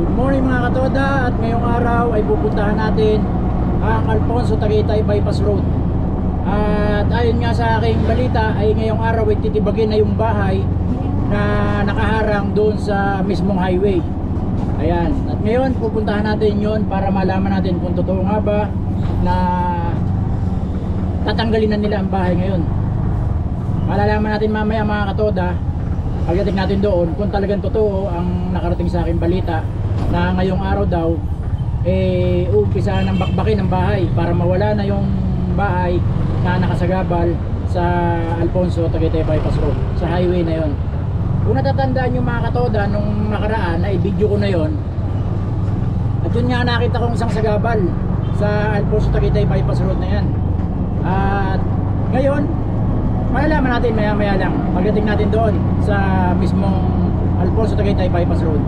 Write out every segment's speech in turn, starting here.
Good morning mga katoda, at ngayong araw ay pupuntahan natin ang Alfonso Tagaytay Bypass Road. At ayon nga sa aking balita ay ngayong araw ay titibagin na yung bahay na nakaharang doon sa mismong highway. Ayan, at ngayon pupuntahan natin yon para malaman natin kung totoo nga ba na tatanggalin na nila ang bahay ngayon. Malalaman natin mamaya mga katoda pagdating natin doon kung talagang totoo ang nakarating sa akin balita na ngayong araw daw umpisa ng bakbakin ng bahay para mawala na yung bahay na nakasagabal sa Alfonso Tagaytay Bypass Road, sa highway na yon. Kung natatandaan yung mga katoda nung nakaraan ay video ko na yon, at yun nga nakita kong isang sagabal sa Alfonso Tagaytay Bypass Road na yan. At ngayon malalaman natin maya maya lang pagdating natin doon sa mismong Alfonso Tagaytay Bypass Road.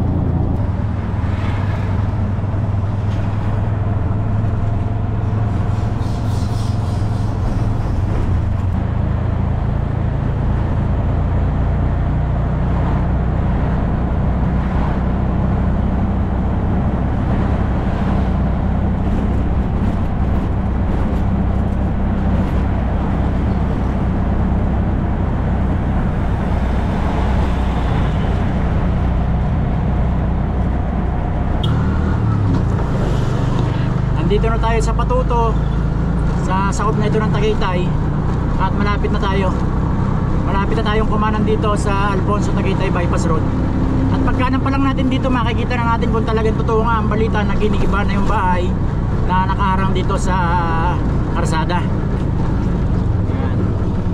Dito na tayo sa Patuto, sa sakop na ito ng Tagaytay, at malapit na tayong kumanan dito sa Alfonso Tagaytay Bypass Road. At pagkanan pa lang natin dito makikita na natin kung talagang totoo nga ang balita na ginigiba na yung bahay na nakaharang dito sa karsada. Ayan.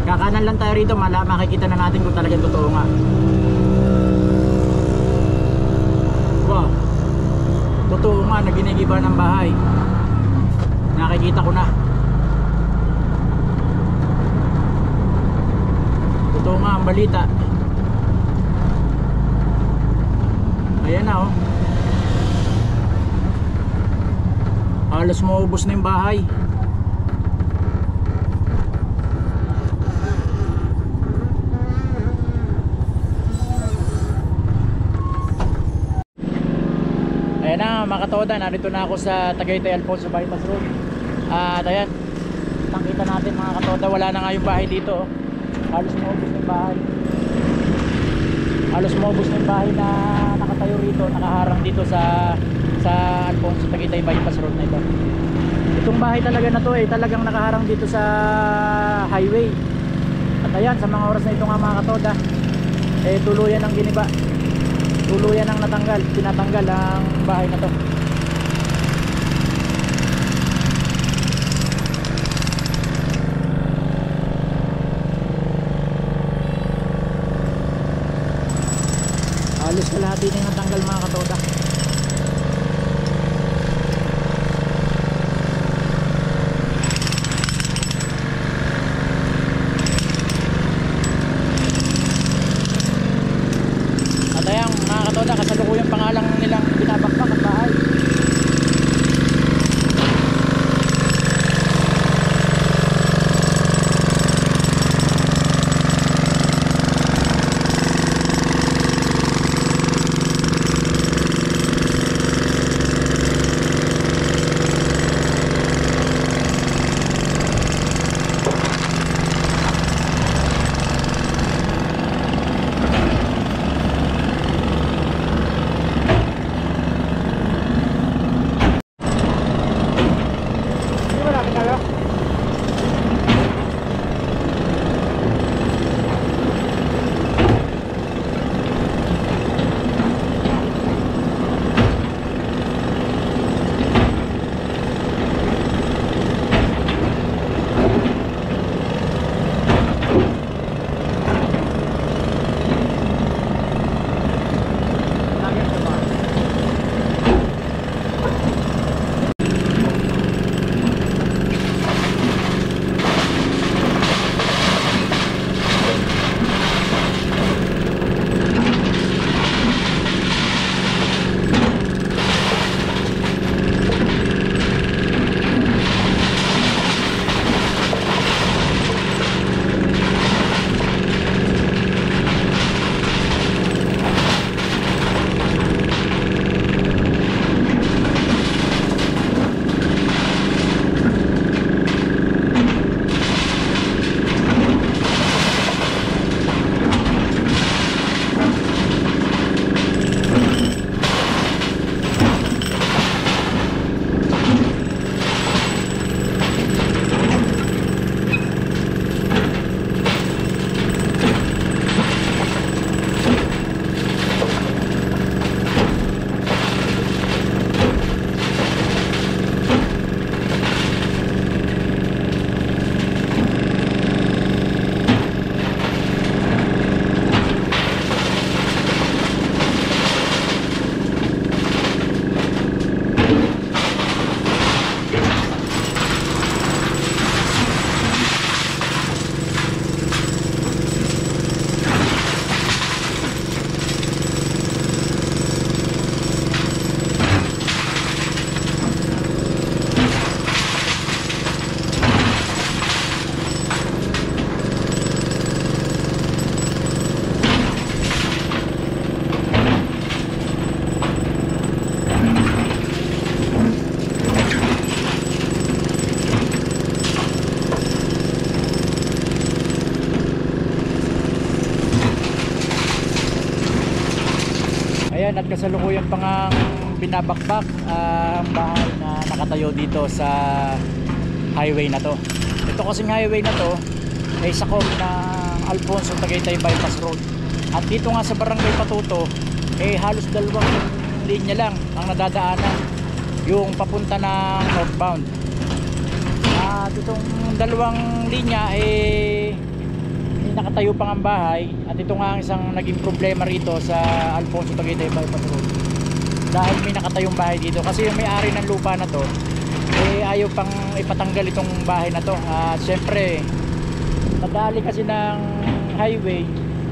Kakanan lang tayo rito, makikita na natin kung talagang totoo nga. Wow, totoo nga na ginigiba ng bahay. Nakikita ko na. Totoo nga ang balita. Ayan na oh. Halos maubos na yung bahay. Ayan na mga katoda, narito na ako sa Tagaytay Alfonso Bypass Road. At ayan, nakita natin mga katoda, wala na nga yung bahay dito. Halos maubos na yung bahay. Halos maubos na yung bahay na nakatayo rito, nakaharang dito sa Alfonso Tagaytay Bypass Road na ito. Itong bahay talaga na to talagang nakaharang dito sa highway. At ayan, sa mga oras na ito nga mga katoda, tuluyan ang giniba. Tuluyan ang tinatanggal ang bahay na to. Halos kalahati na yung natanggal mga katoda. At ayan mga katoda, kasalukuyang pangalang nilang binabakbak ang bahay. at kasalukuyan pang binabakbak ang bahay na nakatayo dito sa highway na to. Ito kasing highway na to ay sakop ng Alfonso Tagaytay Bypass Road. At dito nga sa Barangay Patuto halos dalawang linya lang ang nadadaanan, yung papunta ng northbound. At itong dalawang linya nakatayo pang ang bahay. At ito nga ang isang naging problema rito sa Alfonso Tagaytay Bypass Road, dahil may nakatayong bahay dito kasi yung may-ari ng lupa na to ayaw pang ipatanggal itong bahay na to. At syempre nadali kasi ng highway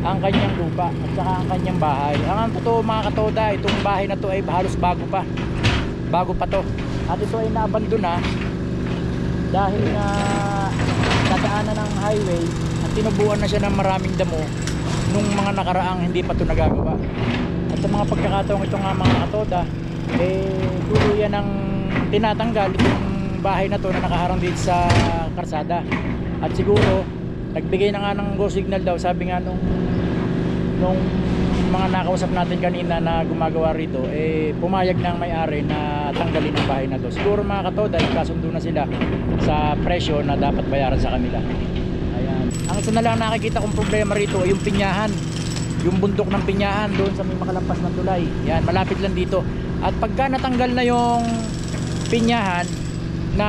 ang kanyang lupa at saka ang kanyang bahay. Ang totoo mga katoda, itong bahay na to ay halos bago pa to, at ito ay naabandon na dahil na nadaanan ng highway at tinubuan na siya ng maraming damo nung mga nakaraang hindi pa ito nagagawa. At sa mga pagkakataong ito nga mga katoda, tuluyan ng tinatanggal itong bahay na to na nakaharang dito sa karsada. At siguro nagbigay na nga ng go signal daw, sabi nga nung mga nakausap natin kanina na gumagawa rito, pumayag ng may-ari na tanggalin ang bahay na to. Siguro mga katoda, nagkasundo na sila sa presyo na dapat bayaran sa kanila. Ayan. Ang isa na lang nakikita kong problema rito ay yung pinyahan, yung bundok ng pinyahan doon sa may makalampas na tulay. Yan, malapit lang dito. At pagka natanggal na yung pinyahan na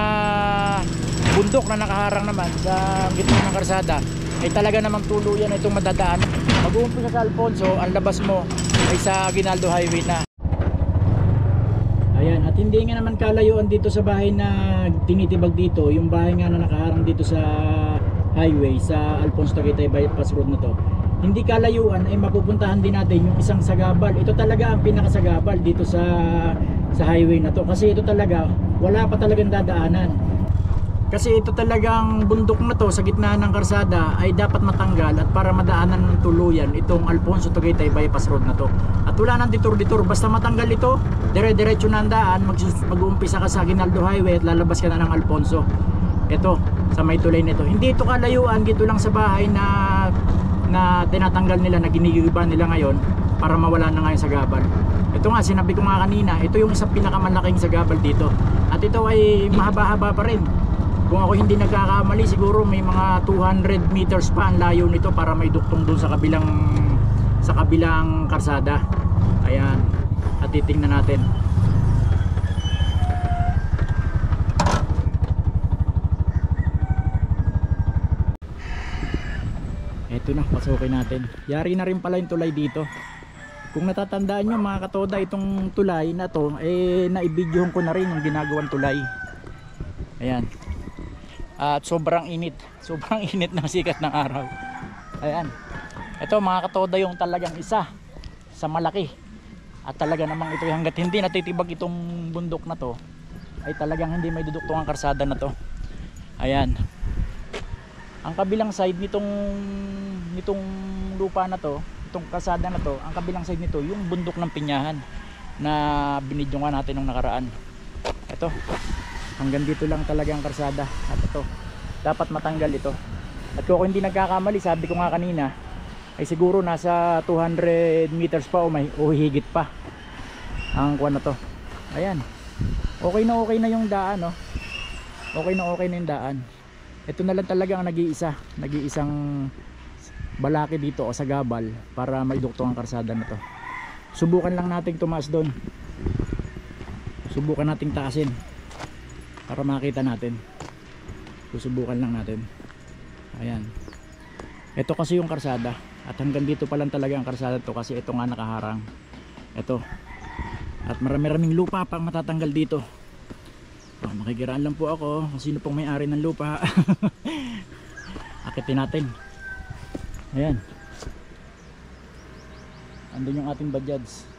bundok na nakaharang naman sa gitna ng karsada, ay talaga namang tuluyan itong madadaan. Mag-uumpisa sa Alfonso, ang labas mo ay sa Aguinaldo Highway na. Ayan, at hindi nga naman kalayuan dito sa bahay na tinitibag dito, yung bahay nga na nakaharang dito sa highway sa Alfonso Tagaytay Bypass Road na to. Hindi kalayuan ay mapupuntahan din natin yung isang sagabal. Ito talaga ang pinakasagabal dito sa highway na to, kasi ito talaga wala pa talagang dadaanan. Kasi ito talagang bundok na to sa gitna ng karsada ay dapat matanggal at para madaanan ng tuluyan itong Alfonso Tagaytay Bypass Road na to. At wala nang detour-detour, basta matanggal ito, dire-diretso na ang daan, mag-uumpisa ka sa Aguinaldo Highway at lalabas ka na ng Alfonso. Ito, sa may tulay nito. Hindi ito kalayuan, dito lang sa bahay na tinatanggal nila, na ginigiban nila ngayon para mawala na ngayon sa sagabal. Ito nga, sinabi ko nga kanina, ito yung isang pinakamalaking sagabal dito. At ito ay mahaba-haba pa rin. Kung ako hindi nagkakamali, siguro may mga 200 meters pa ang layo nito para may duktong doon sa kabilang karsada. Ayan, at titingnan natin. Ito na, pasukin natin. Yari na rin pala yung tulay dito. Kung natatandaan nyo mga katoda, itong tulay na to naibidyohan ko na rin yung ginagawang tulay. Ayan. At sobrang init ng sikat ng araw. Ayan, ito mga katoda yung talagang isa sa malaki. At talaga namang ito, hanggat hindi natitibag itong bundok na to, ay talagang hindi may duduktong ang karsada na to. Ayan, ang kabilang side nitong lupa na to, itong kalsada na to, ang kabilang side nito yung bundok ng pinyahan na binidyo nga natin nung nakaraan. Ito, hanggang dito lang talaga ang karsada. At ito, dapat matanggal ito. At kung hindi nagkakamali, sabi ko nga kanina, ay siguro nasa 200 meters pa o higit pa ang kuwan na to. Ayan, okay na yung daan, no? Okay na yung daan. Ito na lang talaga ang nag-iisang balaki dito o sagabal para maidukto ang karsada na to. Subukan lang nating tumaas doon, subukan nating taasin para makita natin. Susubukan lang natin. Ayan, ito kasi yung karsada, at hanggang dito pa lang talaga ang karsada to, kasi ito nga nakaharang ito, at marami-raming lupa pang matatanggal dito. Makikiraan lang po ako kung sino pong may-ari ng lupa. Akitin natin. Ayan, andun yung ating bajads.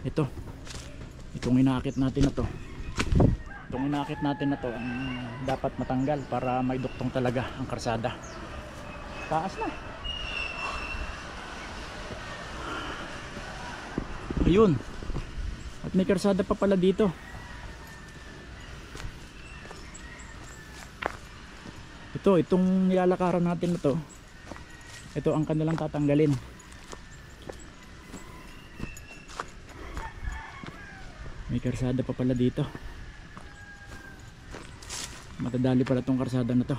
Itong inaakit natin na to, ang dapat matanggal para may duktong talaga ang karsada. Taas na. Ayun, at may karsada pa pala dito. Itong nilalakaran natin na to, ito ang kanilang tatanggalin. May karsada pa pala dito. Matadali pala tong karsada na to.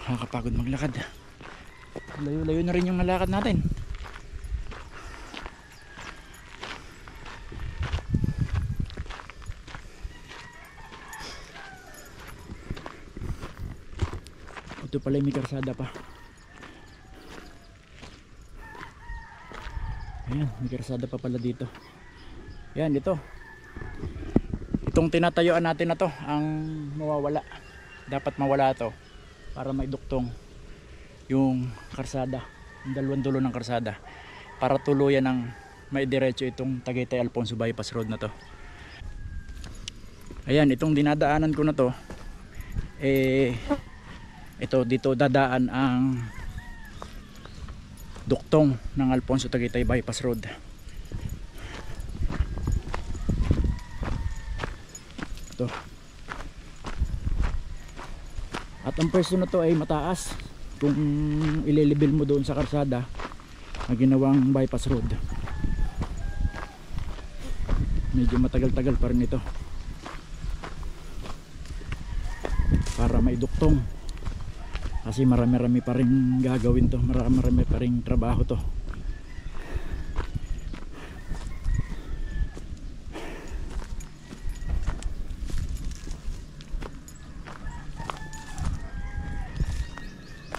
Nakakapagod maglakad. Layo-layo na rin yung nalakad natin. Ito pala may karsada pa. Ayan, may karsada pa pala dito. Ayan, ito. Itong tinatayuan natin na to ang mawawala. Dapat mawala to para maiduktong yung karsada, yung dalawang dulo ng karsada, para tuluyan ng maidiretso itong Tagaytay Alfonso Bypass Road na to. Ayan, itong dinadaanan ko na to, ito dito dadaan ang duktong ng Alfonso Tagaytay Bypass Road. Ito. At ang pwesto na to ay mataas kung ililibil mo doon sa karsada na ginawang bypass road. Medyo matagal-tagal pa rin ito para maiduktong, kasi marami-rami pa rin gagawin to, marami-rami pa rin trabaho to.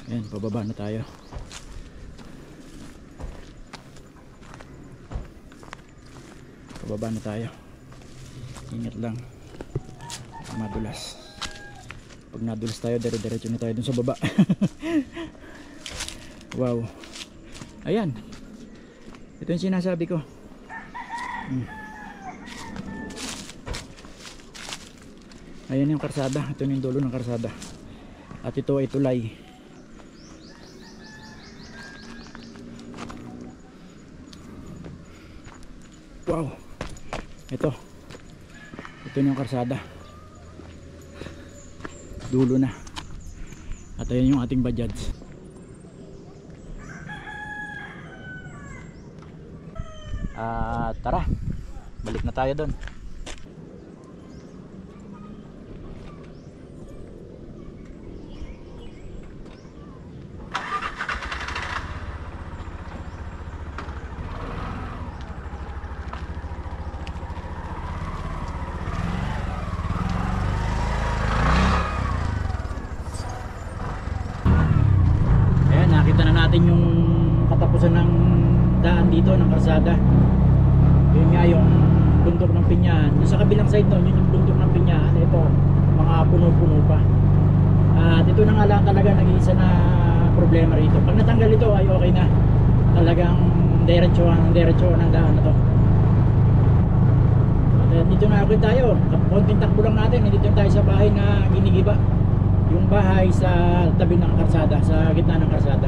Ayan, pababa na tayo. Pababa na tayo. Ingat lang, madulas. Pag nadulas tayo, dire-diretso na tayo dun sa baba. Wow. Ayan, ito yung sinasabi ko. Ayan yung karsada. Ito yung dulo ng karsada. At ito ay tulay. Wow. Ito yung karsada. Dulo na. At ayan yung ating Bajaj. Tara, balik na tayo doon. Nakita na natin yung katapusan ng daan dito ng karsada. Yun nga yung bundok ng Pinyahan. Yung sa kabilang side nun, yun yung bundok ng Pinyahan. Ito, mga puno-puno pa. At ito na nga lang talaga nag-iisa na problema rito. Pag natanggal ito ay okay na. Talagang diretso ng daan na to. At dito na agad tayo. Konting takbo lang natin. Dito tayo sa bahay na ginigiba. Yung bahay sa tabi ng karsada, sa gitna ng karsada.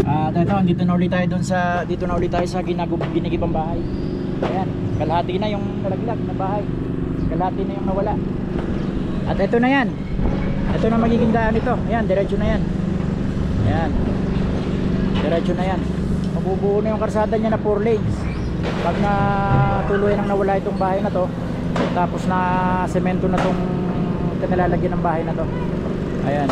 At ito, dito na ulit tayo sa ginigibang bahay. Ayan, kalahati na yung nalaglag na bahay. Kalahati na yung nawala. At ito na yan. Ito na magiging daan ito. Ayan, diretso na yan. Ayan. Diretso na yan. Mabubuo na yung karsada niya na 4 lanes. Pag na tuloy nang nawala itong bahay na to, tapos na semento na tong kanilalagyan ng bahay na to. Ayan.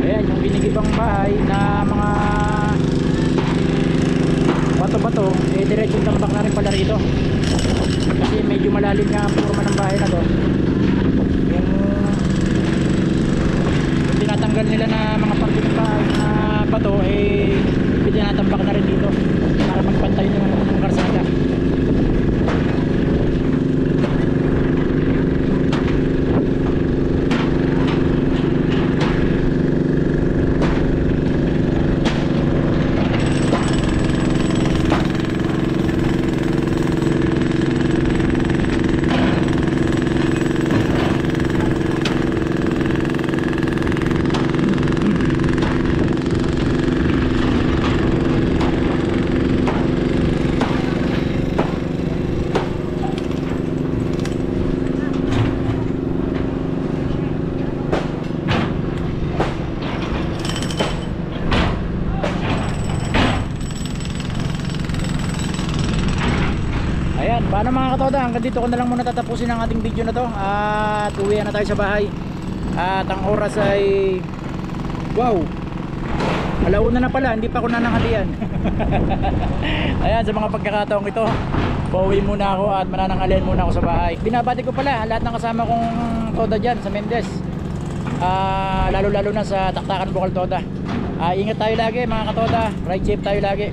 Ayan yung binigibang bahay na mga bato-bato, diretso tambak na rin pala rito. Kasi medyo malalim nga ang forma ng bahay na to. Yung tinatanggal nila na mga parte ng bahay na bato, tinatambak na rin dito para magpantay ng karsada. Paano mga katoda, hanggang dito ko na lang muna tatapusin ang ating video na to. At uwi na tayo sa bahay. At ang oras ay wow, alauna na pala, hindi pa ako nananghalian. Ayan, sa mga pagkakataong ito, pauwi muna ako at manananghalian muna ako sa bahay. Binabati ko pala lahat ng kasama kong toda dyan sa Mendez, lalo na sa Taktakan Bukal Toda. Ingat tayo lagi mga katoda, ride safe tayo lagi.